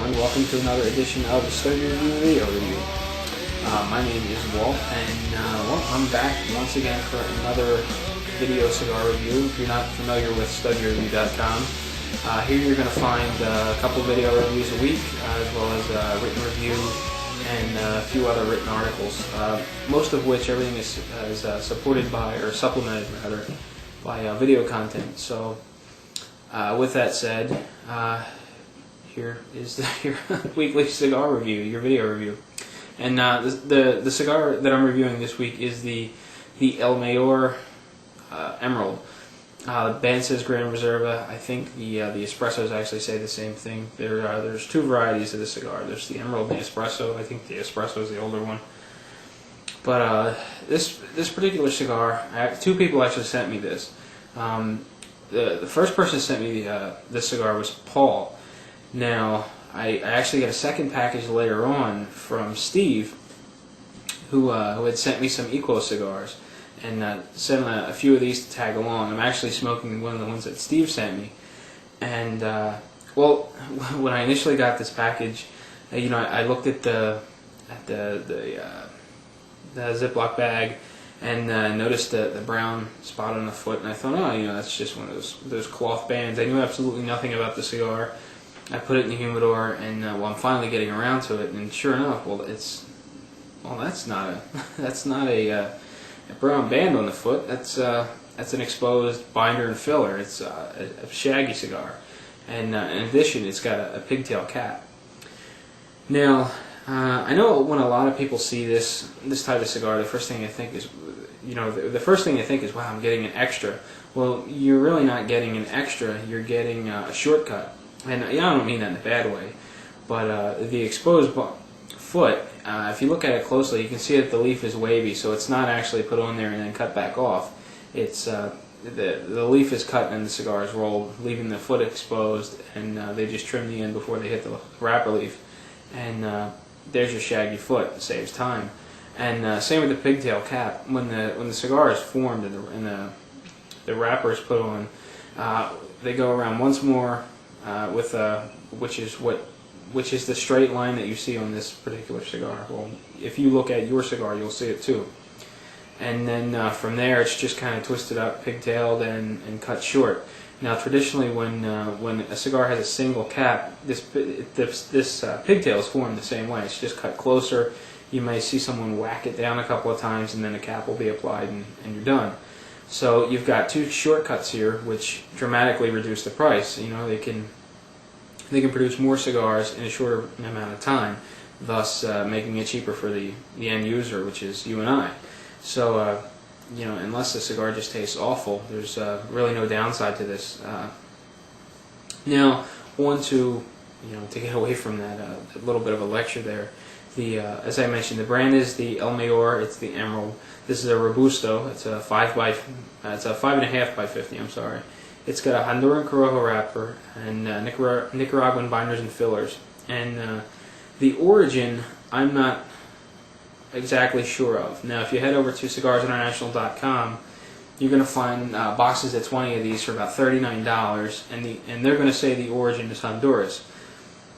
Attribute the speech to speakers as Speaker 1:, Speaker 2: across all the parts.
Speaker 1: everyone, welcome to another edition of the Study Review Video Review. My name is Walt, and well, I'm back once again for another video cigar review. If you're not familiar with StudyReview.com, here you're going to find a couple video reviews a week, as well as a written review and a few other written articles, most of which everything is supported by, or supplemented rather, by video content. So with that said, here is your weekly cigar review, your video review. And the cigar that I'm reviewing this week is the El Mejor Emeral. The band says Gran Reserva. I think the espressos actually say the same thing. There's two varieties of the cigar. There's the Emeral and the espresso. I think the espresso is the older one. But this particular cigar, two people actually sent me this. The first person who sent me this cigar was Paul. Now, I actually got a second package later on from Steve, who had sent me some Equo cigars, and sent a few of these to tag along. I'm actually smoking one of the ones that Steve sent me. And, well, when I initially got this package, I looked at the Ziploc bag, and noticed the brown spot on the foot, and I thought, oh, that's just one of those cloth bands. I knew absolutely nothing about the cigar. I put it in the humidor, and well, I'm finally getting around to it, and sure enough, that's not a brown band on the foot. That's an exposed binder and filler. It's a shaggy cigar, and in addition, it's got a pigtail cap. Now, I know when a lot of people see this type of cigar, the first thing they think is, wow, I'm getting an extra. Well, you're really not getting an extra. You're getting a shortcut. And I don't mean that in a bad way, but the exposed foot, if you look at it closely, you can see that the leaf is wavy, so it's not actually put on there and then cut back off. It's the leaf is cut and the cigar is rolled, leaving the foot exposed, and they just trim the end before they hit the wrapper leaf. And there's your shaggy foot. It saves time. And same with the pigtail cap. When the cigar is formed and the wrapper is put on, they go around once more which is the straight line that you see on this particular cigar. Well, if you look at your cigar, you'll see it too. And then from there, it's just kind of twisted up, pigtailed, and cut short. Now, traditionally, when a cigar has a single cap, this pigtail is formed the same way. It's just cut closer. You may see someone whack it down a couple of times, and then the cap will be applied, and you're done. So you've got two shortcuts here, which dramatically reduce the price. They can produce more cigars in a shorter amount of time, thus making it cheaper for the end user, which is you and I. So unless the cigar just tastes awful, there's really no downside to this. Now, on to get away from that a little bit of a lecture there. As I mentioned, the brand is the El Mejor. It's the Emeral. This is a Robusto. It's a 5.5 by 50. I'm sorry. It's got a Honduran Corojo wrapper and Nicaraguan binders and fillers. And the origin, I'm not exactly sure of. Now, if you head over to cigarsinternational.com, you're going to find boxes of 20 of these for about $39, and they're going to say the origin is Honduras.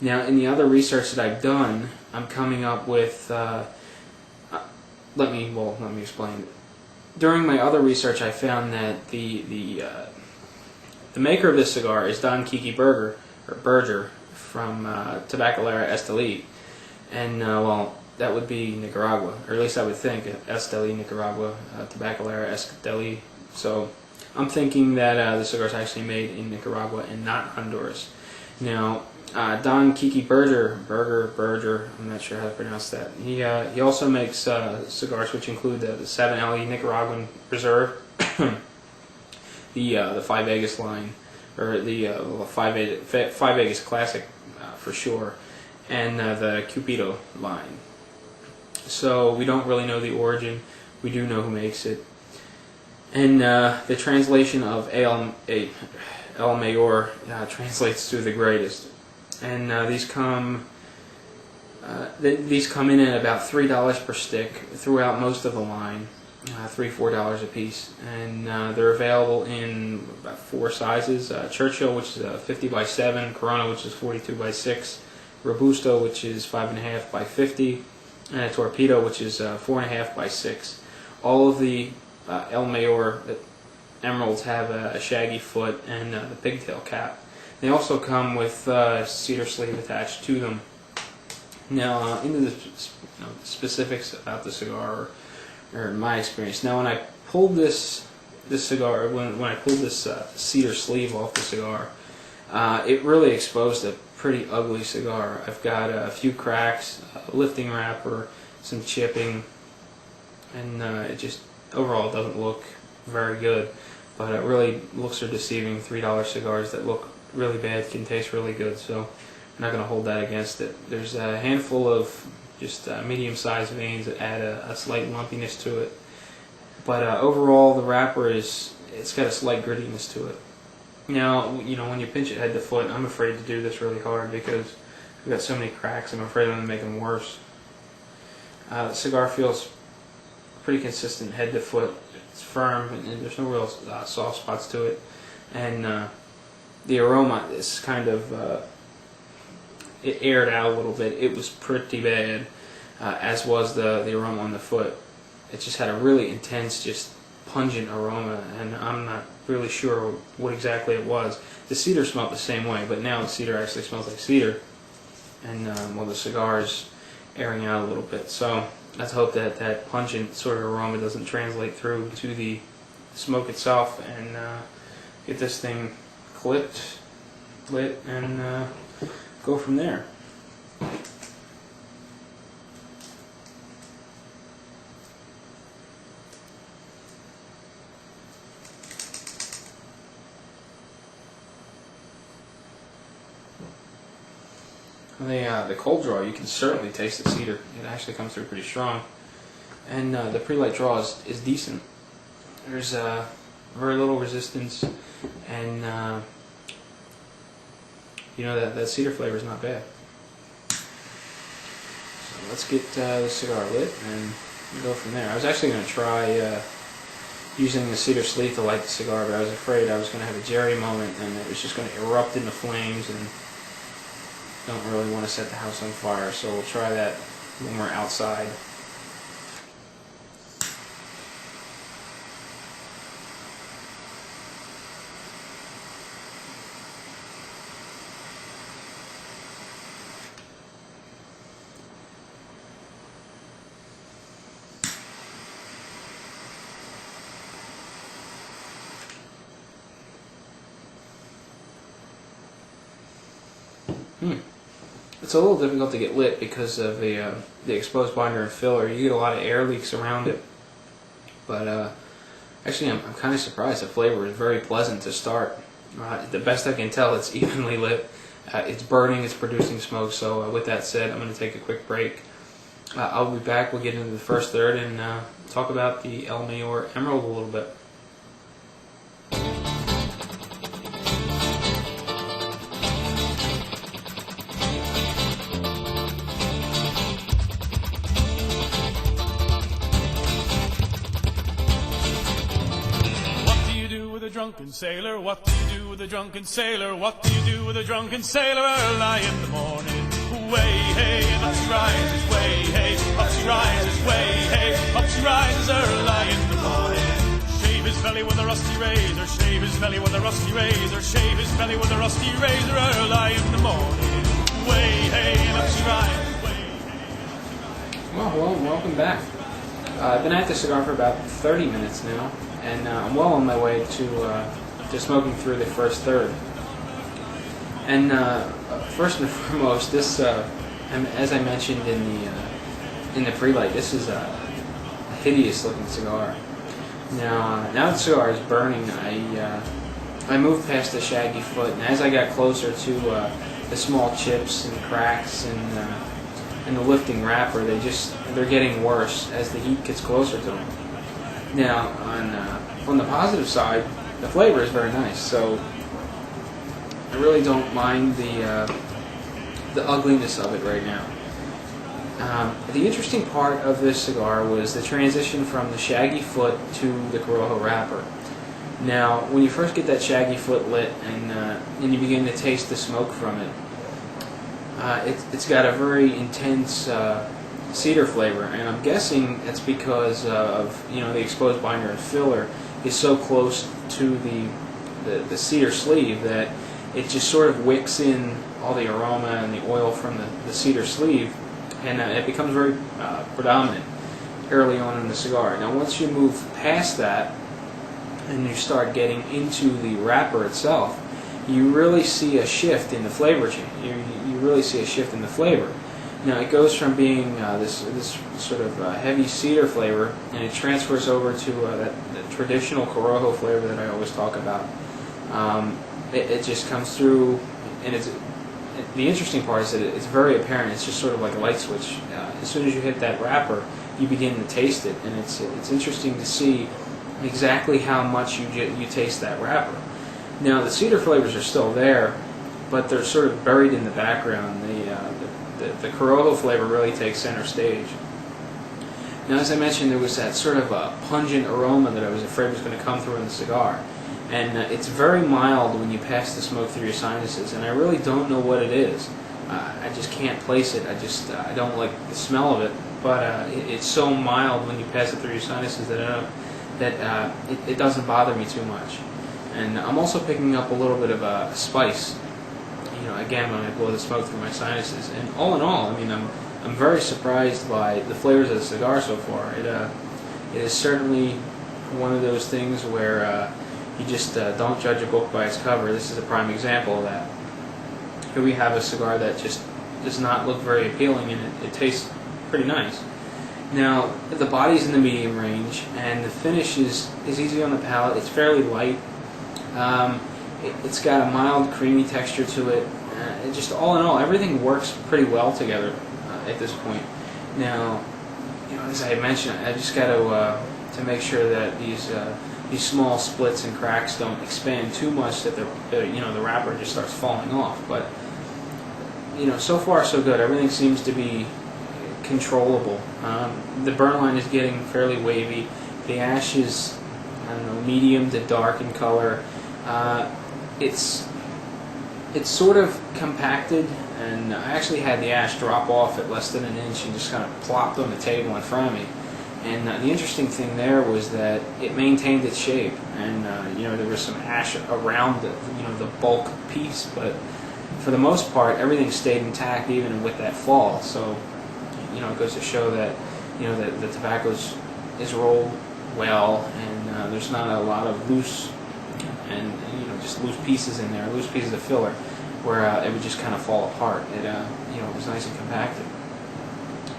Speaker 1: Now, in the other research that I've done, I'm coming up with. Let me explain. During my other research, I found that the maker of this cigar is Don Kiki Berger from Tabacalera Esteli, and well, that would be Nicaragua, or at least I would think Esteli, Nicaragua, Tabacalera Esteli. So I'm thinking that the cigar is actually made in Nicaragua and not Honduras. Now, Don Kiki Berger, I'm not sure how to pronounce that. He also makes cigars which include the 7LE Nicaraguan Reserve, the Five Vegas line, or the Five Vegas Classic for sure, and the Cupido line. So we don't really know the origin. We do know who makes it. And the translation of El Mejor translates to the greatest. And these come in at about $3 per stick throughout most of the line, $3-4 a piece, and they're available in about 4 sizes: Churchill, which is 50 by 7, Corona, which is 42 by 6, Robusto, which is 5.5 by 50, and a Torpedo, which is 4.5 by 6. All of the El Mejor Emeralds have a shaggy foot and the pigtail cap. They also come with cedar sleeve attached to them. Now, into the specifics about the cigar, or in my experience. Now, when I pulled this cigar, when I pulled this cedar sleeve off the cigar, it really exposed a pretty ugly cigar. I've got a few cracks, a lifting wrapper, some chipping, and it just overall doesn't look very good. But it really looks are deceiving. $3 cigars that look really bad can taste really good, so I'm not going to hold that against it. There's a handful of just medium-sized veins that add a slight lumpiness to it. But overall, the wrapper it's got a slight grittiness to it. Now, when you pinch it head to foot, I'm afraid to do this really hard because I've got so many cracks. I'm afraid I'm going to make them worse. The cigar feels pretty consistent head to foot. It's firm, and there's no real soft spots to it. And the aroma is kind of it aired out a little bit. It was pretty bad, as was the aroma on the foot. It just had a really intense, just pungent aroma, and I'm not really sure what exactly it was. The cedar smelled the same way, but now the cedar actually smells like cedar, and well, the cigar is airing out a little bit. So let's hope that that pungent sort of aroma doesn't translate through to the smoke itself, and get this thing clipped, lit, and go from there. The cold draw, you can certainly taste the cedar. It actually comes through pretty strong. And the pre-light draw is decent. There's very little resistance, and that cedar flavor is not bad. So let's get the cigar lit and go from there. I was actually going to try using the cedar sleeve to light the cigar, but I was afraid I was going to have a Jerry moment and it was just going to erupt into flames, and don't really want to set the house on fire, so we'll try that when we're outside. It's a little difficult to get lit because of the exposed binder and filler. You get a lot of air leaks around it. But actually, I'm kind of surprised. The flavor is very pleasant to start. The best I can tell, it's evenly lit. It's burning, it's producing smoke. So with that said, I'm going to take a quick break. I'll be back. We'll get into the first third and talk about the El Mejor Emerald a little bit.
Speaker 2: Drunken sailor, what do you do with a drunken sailor? What do you do with a drunken sailor early in the morning? Way hey, and up she rises, way hey, up she rises, way hey, up she rises early in the morning. Shave his belly with a rusty razor, shave his belly with a rusty razor, shave his belly with a rusty razor early in the morning. Way hey, and up she rises, way hey.
Speaker 1: Well, hello and welcome back. I've been at the cigar for about 30 minutes now, and I'm well on my way to smoking through the first third. And first and foremost, this, as I mentioned in the pre-light, this is a hideous-looking cigar. Now the cigar is burning. I moved past the shaggy foot, and as I got closer to the small chips and cracks and the lifting wrapper, they're getting worse as the heat gets closer to them. Now, on the positive side, the flavor is very nice, so I really don't mind the ugliness of it right now. The interesting part of this cigar was the transition from the shaggy foot to the Corojo wrapper. Now, when you first get that shaggy foot lit and you begin to taste the smoke from it, it's got a very intense cedar flavor, and I'm guessing it's because of the exposed binder and filler is so close to the cedar sleeve that it just sort of wicks in all the aroma and the oil from the cedar sleeve, and it becomes very predominant early on in the cigar. Now once you move past that and you start getting into the wrapper itself, you really see a shift in the flavor change. You really see a shift in the flavor. Now it goes from being this sort of heavy cedar flavor, and it transfers over to that traditional Corojo flavor that I always talk about. It just comes through, and the interesting part is that it's very apparent. It's just sort of like a light switch. As soon as you hit that wrapper, you begin to taste it, and it's interesting to see exactly how much you taste that wrapper. Now the cedar flavors are still there, but they're sort of buried in the background. The Corojo flavor really takes center stage. Now, as I mentioned, there was that sort of a pungent aroma that I was afraid was going to come through in the cigar, and it's very mild when you pass the smoke through your sinuses, and I really don't know what it is. I just can't place it. I don't like the smell of it, but it's so mild when you pass it through your sinuses that it doesn't bother me too much. And I'm also picking up a little bit of a spice, again when I blow the smoke through my sinuses. And all in all, I mean, I'm very surprised by the flavors of the cigar so far. It is certainly one of those things where you just don't judge a book by its cover. This is a prime example of that. Here we have a cigar that just does not look very appealing, and it tastes pretty nice. Now, the body's in the medium range, and the finish is easy on the palate. It's fairly light. It's got a mild, creamy texture to it. Just all in all, everything works pretty well together at this point. Now, as I mentioned, I just got to make sure that these small splits and cracks don't expand too much that the wrapper just starts falling off. But so far so good. Everything seems to be controllable. The burn line is getting fairly wavy. The ash is, medium to dark in color. It's sort of compacted, and I actually had the ash drop off at less than an inch and just kind of plopped on the table in front of me. And the interesting thing there was that it maintained its shape, and there was some ash around the bulk piece, but for the most part everything stayed intact even with that fall. So it goes to show that that the tobacco is rolled well, and there's not a lot of loose and just loose pieces in there, loose pieces of filler, where it would just kind of fall apart. It was nice and compacted.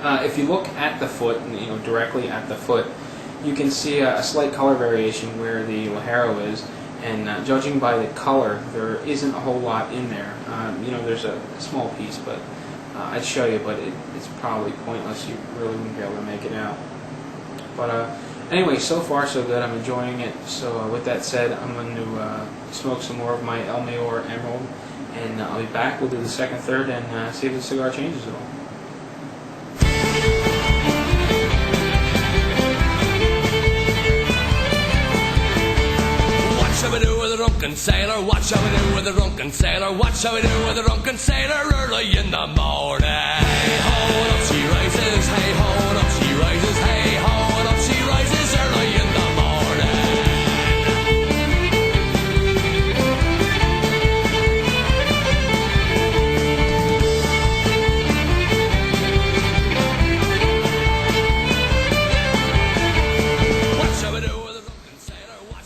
Speaker 1: If you look at the foot, directly at the foot, you can see a slight color variation where the Ligero is, and judging by the color, there isn't a whole lot in there. There's a small piece, but I'd show you, but it's probably pointless. You really wouldn't be able to make it out. But anyway, so far so good. I'm enjoying it. So with that said, I'm going to smoke some more of my El Mejor Emeral, and I'll be back. We'll do the second, third, and see if the cigar changes at all.
Speaker 3: What shall we do with a drunken sailor? What shall we do with a drunken sailor? What shall we do with a drunken sailor early in the morning? Hey ho, and up she rises. Hey ho, and up she rises. Hey ho, and up she rises early in the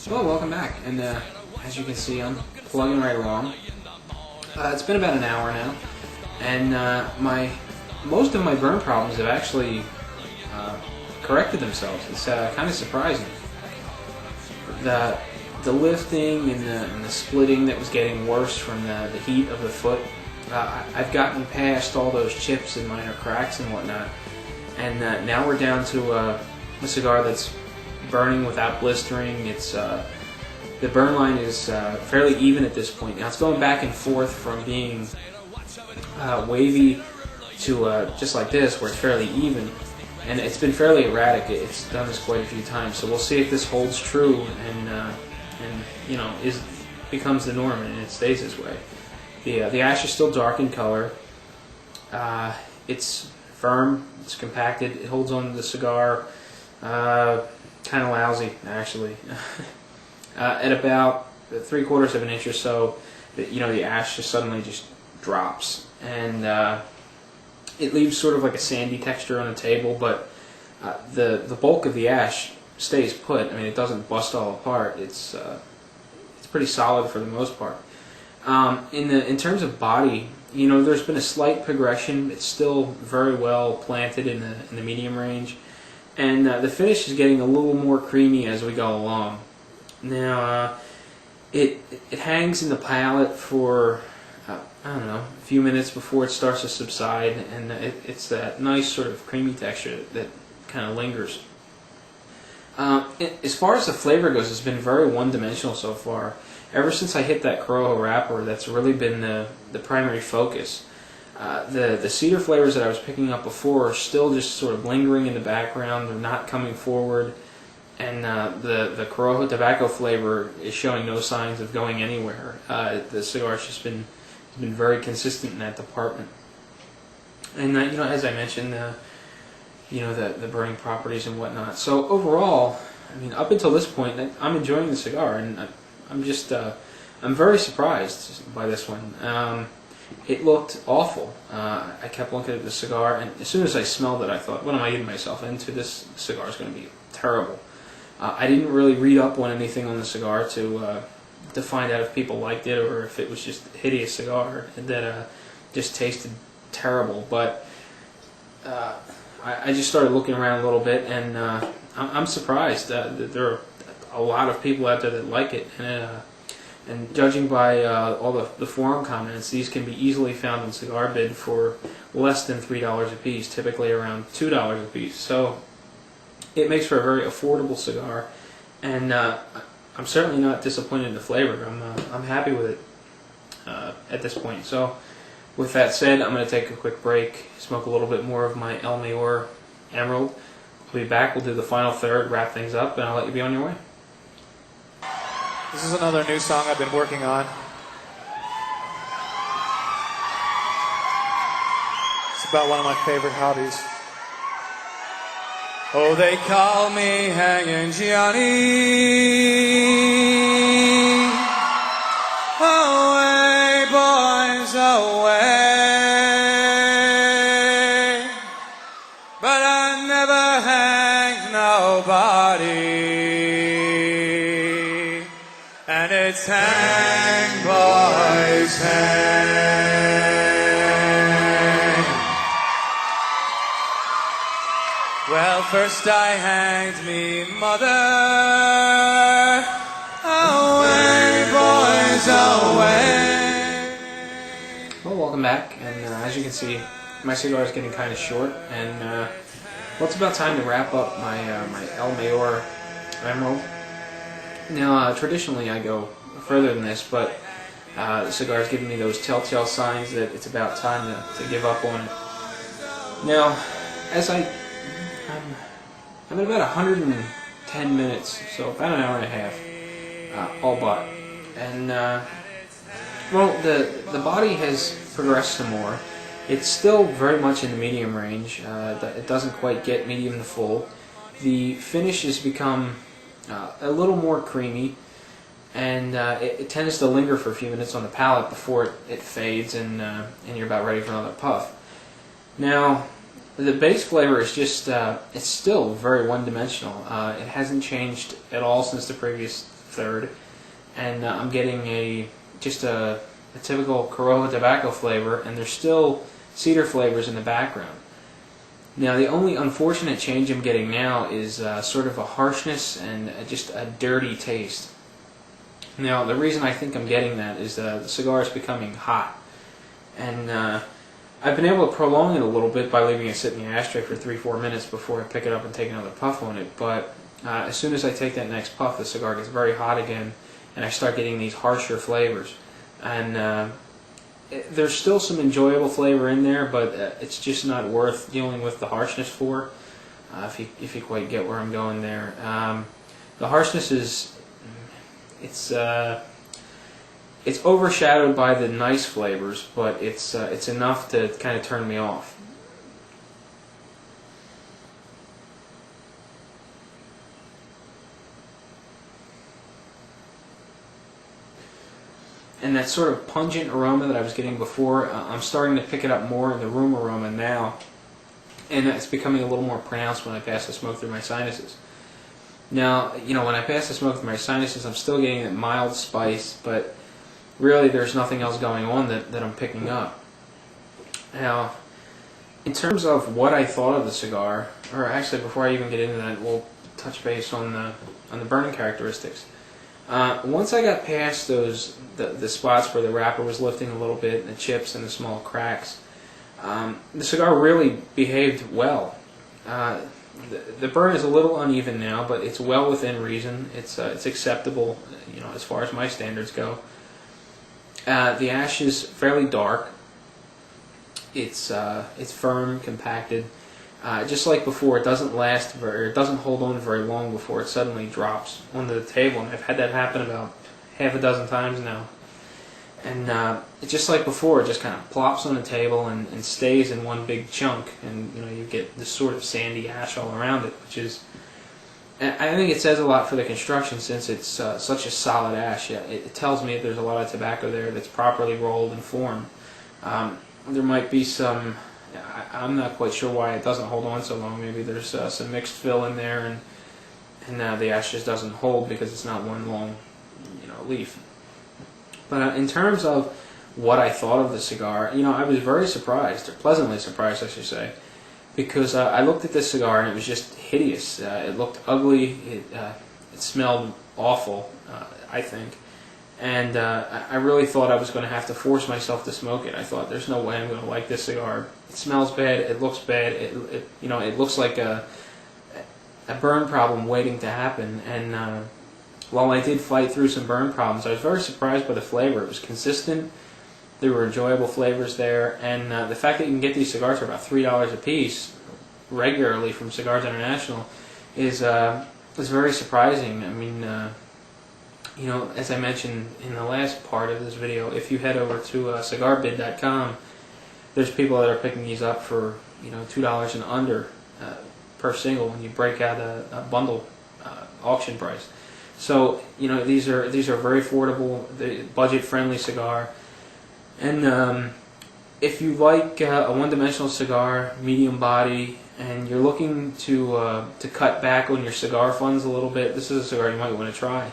Speaker 1: Well, welcome back, and as you can see, I'm plugging right along. It's been about an hour now, and most of my burn problems have actually corrected themselves. It's kind of surprising. The lifting and the splitting that was getting worse from the heat of the foot, I've gotten past all those chips and minor cracks and whatnot, and now we're down to a cigar that's burning without blistering. It's the burn line is fairly even at this point. Now it's going back and forth from being wavy to just like this, where it's fairly even, and it's been fairly erratic. It's done this quite a few times, so we'll see if this holds true and becomes the norm and it stays this way. The ash is still dark in color. It's firm, it's compacted, it holds on to the cigar. Kind of lousy, actually. At about 3/4 of an inch or so, the ash just suddenly just drops, and it leaves sort of like a sandy texture on the table, but the bulk of the ash stays put. I mean, it doesn't bust all apart. It's pretty solid for the most part. In terms of body, there's been a slight progression. It's still very well planted in the medium range, and the finish is getting a little more creamy as we go along. Now, it hangs in the palate for I don't know, a few minutes before it starts to subside, and it's that nice sort of creamy texture that kind of lingers. As far as the flavor goes, it's been very one-dimensional so far. Ever since I hit that Corojo wrapper, that's really been the primary focus. The cedar flavors that I was picking up before are still just sort of lingering in the background. They're not coming forward. And the Corojo tobacco flavor is showing no signs of going anywhere. The cigar's just been very consistent in that department. And as I mentioned, the burning properties and whatnot. So overall, I mean, up until this point, I'm enjoying the cigar, and I'm very surprised by this one. It looked awful. I kept looking at the cigar, and as soon as I smelled it, I thought, what am I getting myself into? This cigar is going to be terrible. I didn't really read up on anything on the cigar to find out if people liked it or if it was just a hideous cigar that just tasted terrible. But I just started looking around a little bit, and I'm surprised that there are a lot of people out there that like it. And judging by all the forum comments, these can be easily found on Cigar Bid for less than $3 a piece, typically around $2 a piece. So it makes for a very affordable cigar, and I'm certainly not disappointed in the flavor. I'm happy with it at this point. So with that said, I'm going to take a quick break, smoke a little bit more of my El Mejor Emerald. We'll be back, we'll do the final third, wrap things up, and I'll let you be on your way.
Speaker 4: This is another new song I've been working on. It's about one of my favorite hobbies. Oh, they call me Hangin' Johnny. Away, boys, away. But I never hang nobody. And it's hang, boys, hang. Well, first I hanged me mother. Away, boys, away.
Speaker 1: Well, welcome back, and as you can see, my cigar is getting kind of short, and well, it's about time to wrap up my El Mejor Emerald. Now, traditionally I go further than this, but the cigar is giving me those telltale signs that it's about time to give up on it. Now, as I'm at about 110 minutes, so about an hour and a half, all but. And, well, the body has progressed some more. It's still very much in the medium range. It doesn't quite get medium to full. The finish has become a little more creamy, and it tends to linger for a few minutes on the palate before it fades, and you're about ready for another puff. Now, the base flavor is just, it's still very one-dimensional. It hasn't changed at all since the previous third, and I'm getting just a typical Corojo tobacco flavor, and there's still cedar flavors in the background. Now, the only unfortunate change I'm getting now is sort of a harshness and just a dirty taste. Now, the reason I think I'm getting that is the cigar is becoming hot, and I've been able to prolong it a little bit by leaving it sit in the ashtray for 3-4 minutes before I pick it up and take another puff on it, but as soon as I take that next puff, the cigar gets very hot again, and I start getting these harsher flavors. And there's still some enjoyable flavor in there, but it's just not worth dealing with the harshness for, if you quite get where I'm going there. The harshness is, it's it's overshadowed by the nice flavors, but it's enough to kind of turn me off. And that sort of pungent aroma that I was getting before, I'm starting to pick it up more in the room aroma now, and it's becoming a little more pronounced when I pass the smoke through my sinuses. Now, when I pass the smoke through my sinuses, I'm still getting that mild spice, but really there's nothing else going on that I'm picking up. Now, in terms of what I thought of the cigar, or actually before I even get into that, we'll touch base on the burning characteristics. Once I got past the spots where the wrapper was lifting a little bit, and the chips and the small cracks, the cigar really behaved well. The burn is a little uneven now, but it's well within reason. It's acceptable, as far as my standards go. The ash is fairly dark. It's firm, compacted. Just like before, it doesn't hold on very long before it suddenly drops onto the table, and I've had that happen about half a dozen times now. And it's just like before, it just kind of plops on the table and stays in one big chunk, and you get this sort of sandy ash all around it, which is, I think it says a lot for the construction, since it's such a solid ash. It tells me that there's a lot of tobacco there that's properly rolled and formed. There might be some. I'm not quite sure why it doesn't hold on so long. Maybe there's some mixed fill in there, and the ash just doesn't hold because it's not one long, leaf. But in terms of what I thought of the cigar, I was very surprised, or pleasantly surprised, I should say, because I looked at this cigar and it was just hideous. It looked ugly. It smelled awful, I think. And I really thought I was going to have to force myself to smoke it. I thought, there's no way I'm going to like this cigar. It smells bad. It looks bad. It looks like a burn problem waiting to happen. And while I did fight through some burn problems, I was very surprised by the flavor. It was consistent. There were enjoyable flavors there. And the fact that you can get these cigars for about $3 a piece regularly from Cigars International is very surprising. I mean, as I mentioned in the last part of this video, if you head over to cigarbid.com, there's people that are picking these up for $2 and under per single when you break out a bundle auction price. So these are very affordable, budget-friendly cigar, and if you like a one-dimensional cigar, medium body, and you're looking to cut back on your cigar funds a little bit, this is a cigar you might want to try.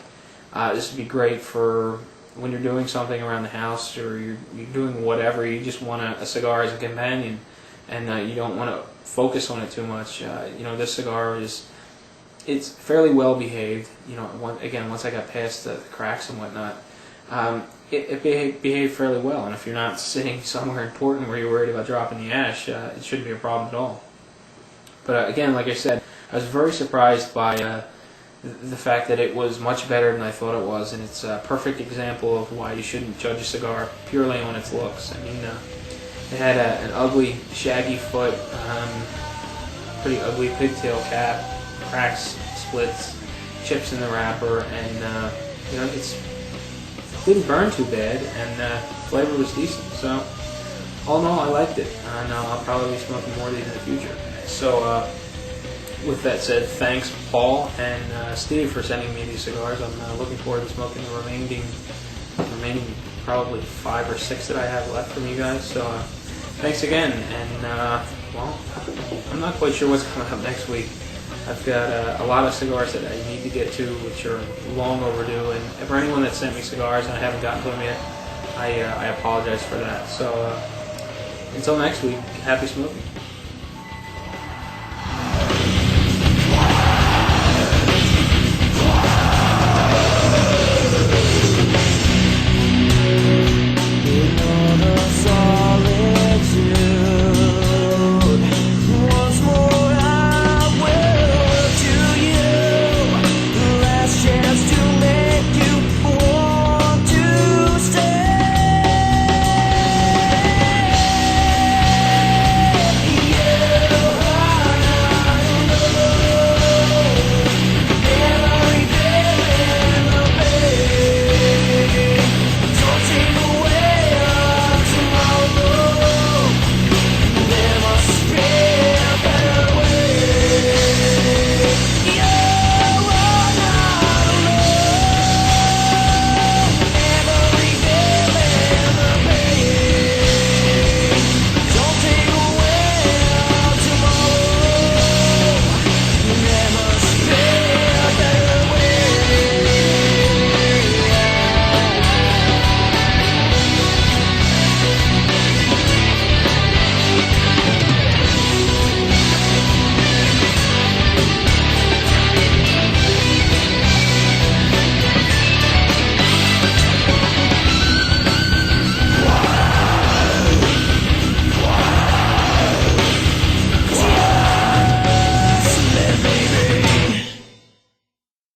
Speaker 1: This would be great for when you're doing something around the house, or you're doing whatever. You just want a cigar as a companion, and you don't want to focus on it too much. This cigar it's fairly well behaved. Once I got past the cracks and whatnot, it behaved fairly well. And if you're not sitting somewhere important where you're worried about dropping the ash, it shouldn't be a problem at all. But again, like I said, I was very surprised by the fact that it was much better than I thought it was, and it's a perfect example of why you shouldn't judge a cigar purely on its looks. I mean, it had an ugly, shaggy foot, pretty ugly pigtail cap, cracks, splits, chips in the wrapper, and it didn't burn too bad, and flavor was decent. So, all in all, I liked it, and I'll probably be smoking more of these in the future. So, with that said, thanks Paul and Steve for sending me these cigars. I'm looking forward to smoking the remaining probably 5 or 6 that I have left from you guys. So thanks again, and well, I'm not quite sure what's coming up next week. I've got a lot of cigars that I need to get to, which are long overdue, and for anyone that sent me cigars and I haven't gotten to them yet, I apologize for that. So until next week, happy smoking.